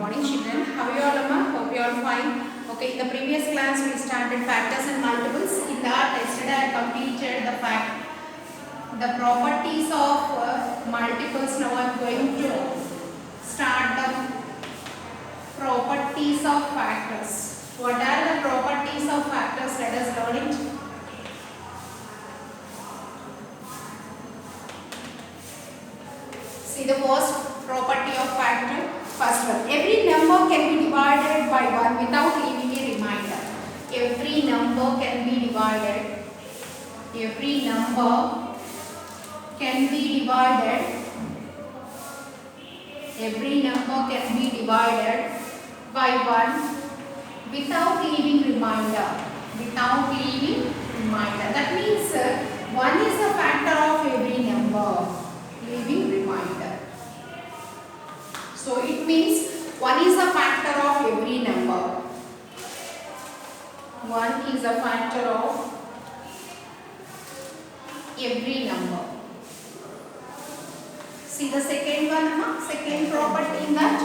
morning children. How are you all, Amma? Hope you all fine. Okay, in the previous class we started factors and multiples. In that yesterday I completed the properties of multiples. Now I am going to start the properties of factors. What are the properties of factors? Let us learn it. See the first property of factor. First one, every number can be divided by 1 without leaving a remainder. Every number can be divided. Every number can be divided. Every number can be divided by 1 without leaving remainder. Without leaving remainder. That means 1 is a factor of every number. Leaving remainder. So it means 1 is a factor of every number. 1 is a factor of every number. See the second one, second property in that.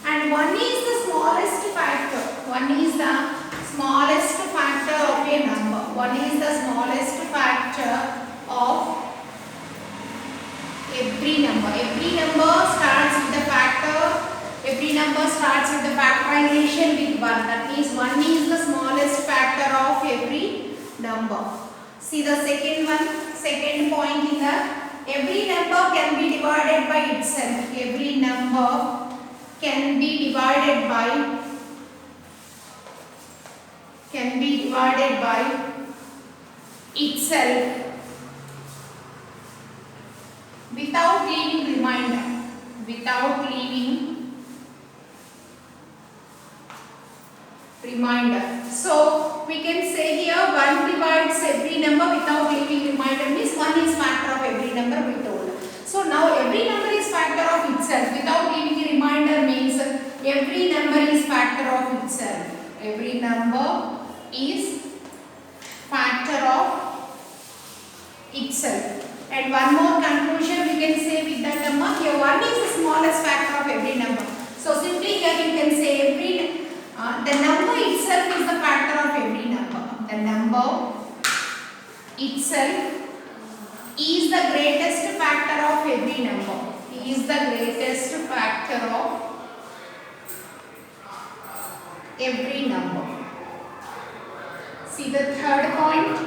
And 1 is the smallest factor. 1 is the smallest factor of a number. 1 is the smallest factor of every number. Every number starts with the factor. Every number starts with the factorization with 1. That means 1 is the smallest factor of every number. See the second one, second point in that. Every number can be divided by itself. Every number can be divided by itself without leaving remainder. Without leaving remainder. So we can say here 1 divides every number without leaving remainder means 1 is factor of every number we told. So now every number is factor of itself without leaving a remainder means every number is factor of itself. Every number is factor of itself. And one more conclusion we can say with that number. Here 1 is the smallest factor of every number. So simply here you can say the number itself is the factor of every number. The number itself is the greatest factor of every number. Is the greatest factor of every number. See the third point.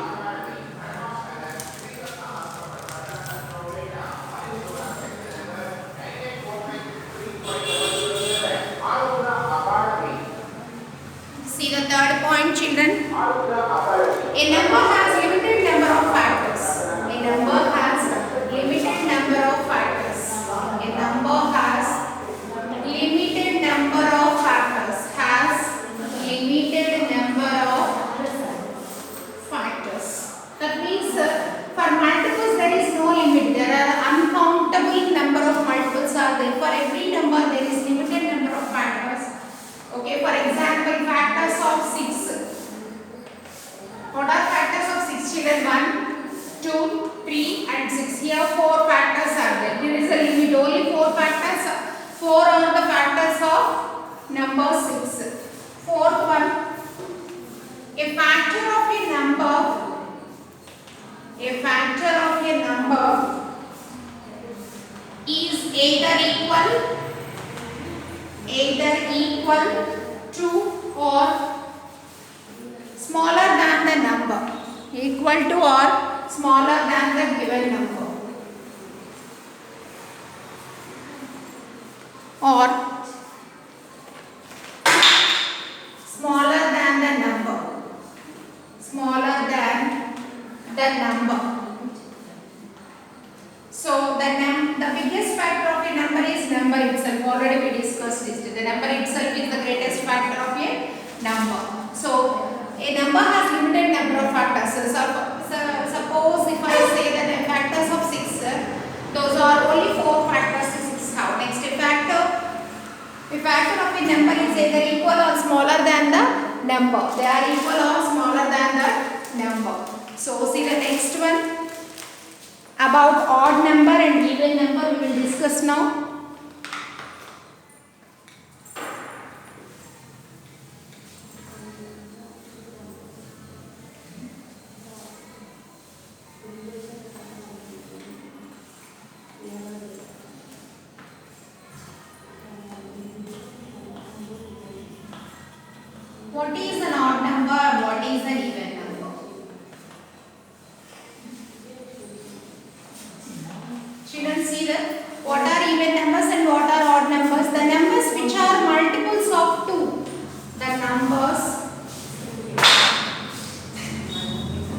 See the third point, children. A number has limited number of factors. A number has limited number of factors. A number has limited number of factors. Has limited number of factors. That means for multiples there is no limit. There are uncountable number of multiples are there. For every number there is limited number of factors. Okay, for example, factors of 6. What are factors of 6, children? 1, 2, 3 and 6. Here 4 factors are there. There is a limit. Only 4 factors. 4 are the factors of number 6. Fourth one. A factor of a number is either equal to or smaller than the number. Equal to or smaller than the given number. Or smaller than the number. Smaller than the number. So the biggest factor of a number is number itself. Already we discussed this. The number itself is the greatest factor of a number. So a number has limited number of factors. So suppose if I say that the factors of 6, those are only 4 factors to 6. How? Next, a factor of a number is either equal or smaller than the number. They are equal or smaller than the number. So see the next one. About odd number and even number we will discuss now. What is an odd number and what is an even number? Children, see that what are even numbers and what are odd numbers? The numbers which are multiples of 2. The numbers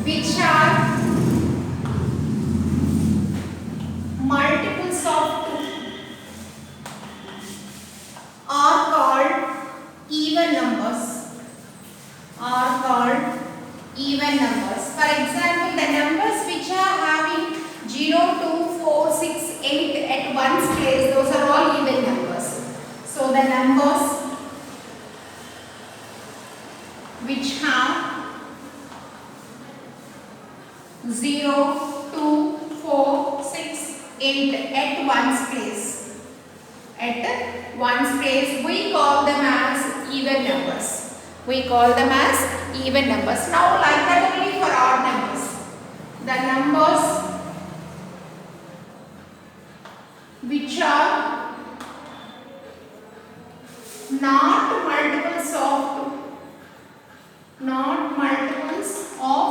which are multiples of 2 are called even numbers. Are called even numbers. For example, the numbers which are having 0, 2, 4, 6, 8 at one's place, those are all even numbers. So the numbers which have 0, 2, 4, 6, 8 at one's place. At one's place, we call them as even numbers. We call them as even numbers. Now, like that only for odd numbers. The numbers which are not multiples of 2, not multiples of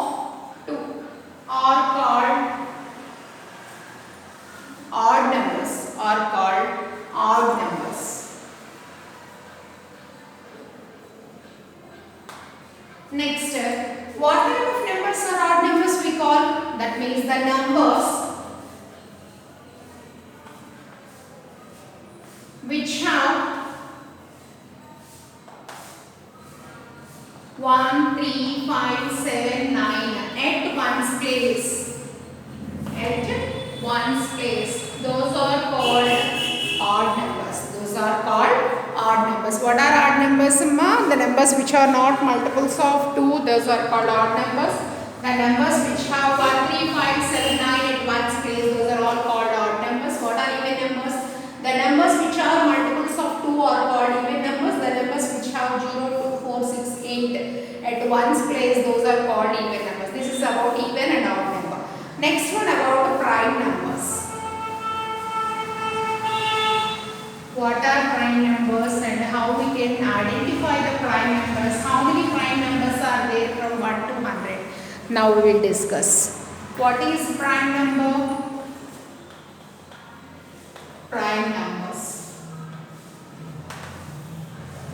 2 are called odd numbers. Are called odd numbers. Next, what type of numbers or odd numbers we call? That means the numbers which have 1, 3, 5, 7, 9 at one's place. At one's place. Those are called odd numbers. Those are called odd numbers. What are odd numbers, Amma? The numbers which are not multiples of 2, those are called odd numbers. The numbers which have 1, 3, 5, 7, 9 at one's place, those are all called odd numbers. What are even numbers? The numbers which are multiples of 2 are called even numbers. The numbers which have 0, 2, 4, 6, 8 at one's place, those are called even numbers. This is about even and odd number. Next one about prime numbers. What are prime numbers and how we can identify the prime numbers? How many prime numbers are there from 1 to 100? Now we will discuss. What is prime number? Prime numbers.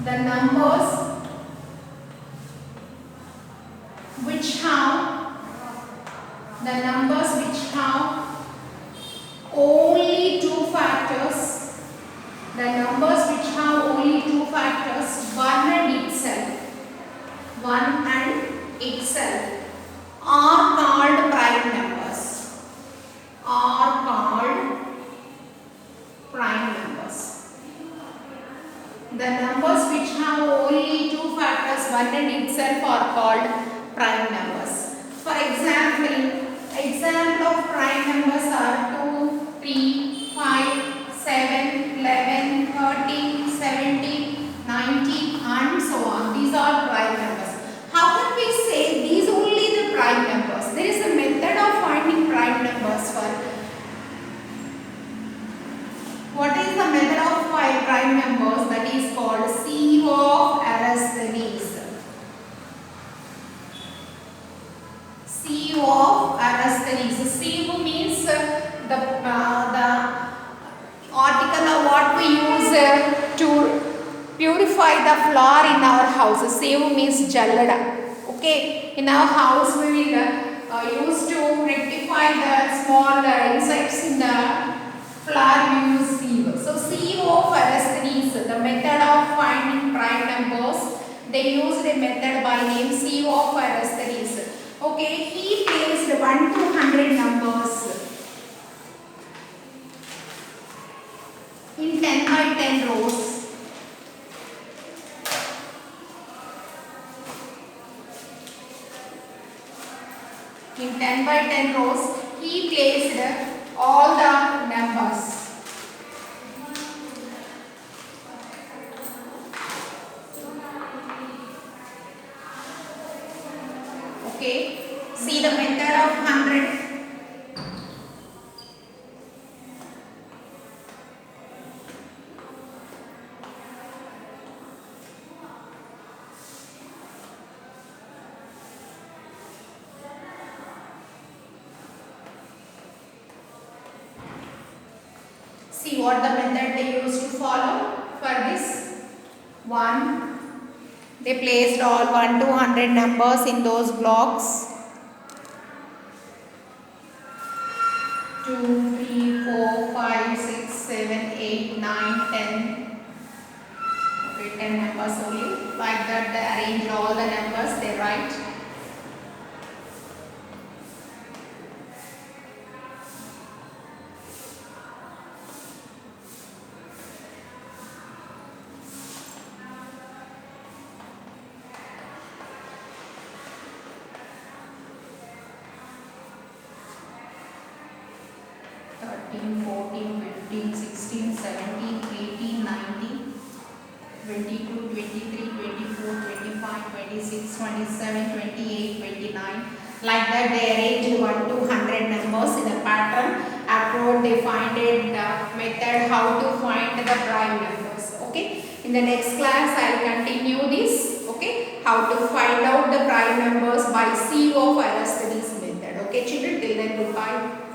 The numbers which have only 2 factors. The numbers which have only 2 factors, 1 and itself, are called prime numbers. Are called prime numbers. The numbers which have only 2 factors, 1 and itself, are called prime numbers. For example of prime numbers are 2, 3, 5, 7, 11, 13, 17, 19 and so on. These are prime numbers. How can we say these only the prime numbers? There is a method of finding prime numbers for. What is the method of finding prime numbers? That is called sieve of Aristotle's. Sieve of Aristotle's. Sieve means the article of what we use to purify the flour in our house. Sieve means jallada. Okay, in our house we will use to rectify the small insects in the flour. We use sieve. So sieve of Aristotle's, the method of finding prime numbers. They used a method by name sieve of Aristotle's. Okay, he placed 1 to 100 numbers in 10 by 10 rows. In 10 by 10 rows, he placed all the numbers. Okay, see the method of 100. what the method they used to follow for this. 1. They placed all 1 to 100 numbers in those blocks. 2, 3, 4, 5, 6, 7, 8, 9, 10. Okay, 10 numbers only. Like that they arrange all the numbers they write. Thirteen, 14, 15, 16, 17, 18, 19, 22, 23, 24, 25, 26, 27, 28, 29. Like that they arrange 1 to 100 numbers in a pattern. Afterward they find a method how to find the prime numbers. Okay. In the next class I will continue this. Okay. How to find out the prime numbers by CEO of Aristotle's method. Okay children, till then goodbye.